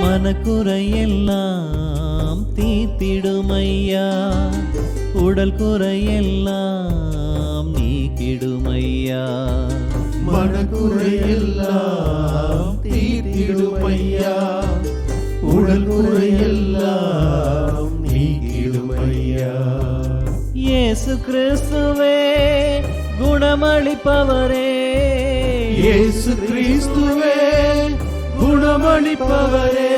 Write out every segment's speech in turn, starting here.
மனக்குறையெல்லாம் தீர்த்திடுமையா, உடல் குறையெல்லாம் நீக்கிடுமையா. மனக்குறையெல்லாம் தீர்த்திடுமையா, உடல் குறையெல்லாம் நீக்கிடுமையா. இயேசு கிறிஸ்துவே குணமளிப்பவரே, இயேசு கிறிஸ்துவே குணமளிப்பவரே,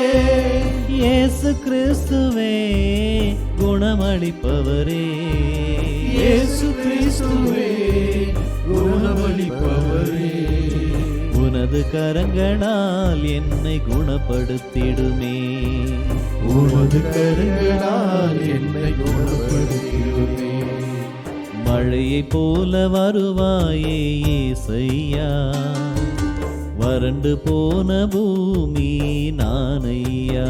இயேசு கிறிஸ்துவே குணமளிப்பவரே, இயேசு கிறிஸ்துவே குணமளிப்பவரே. உனது கரங்களால் என்னை குணப்படுத்திடுமே, உமது கரங்களால் என்னை குணப்படுத்திடுமே. மழையைப் போல வருவாயே இயேசையா, வறண்டு போன பூமி நானையா.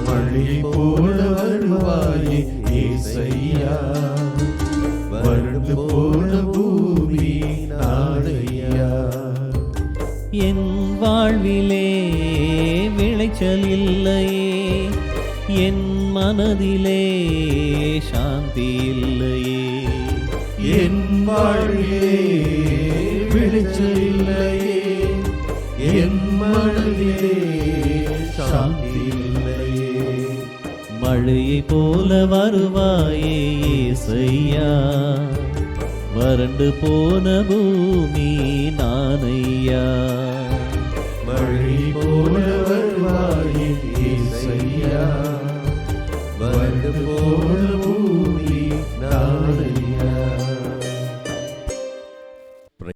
மழையை போல வருவாயே இயேசையா, வறண்டு போன பூமி நானையா. என் வாழ்விலே விளைச்சல் இல்லையே, என் மனதிலே சாந்தி இல்லையே. என் வாழ்விலே விளைச்சல் இல்லையே, என் மனதிலே சாந்தி இல்லையே. மழையைப் போல வருவாயே இயேசையா, வறண்டு போன பூமி நானையா.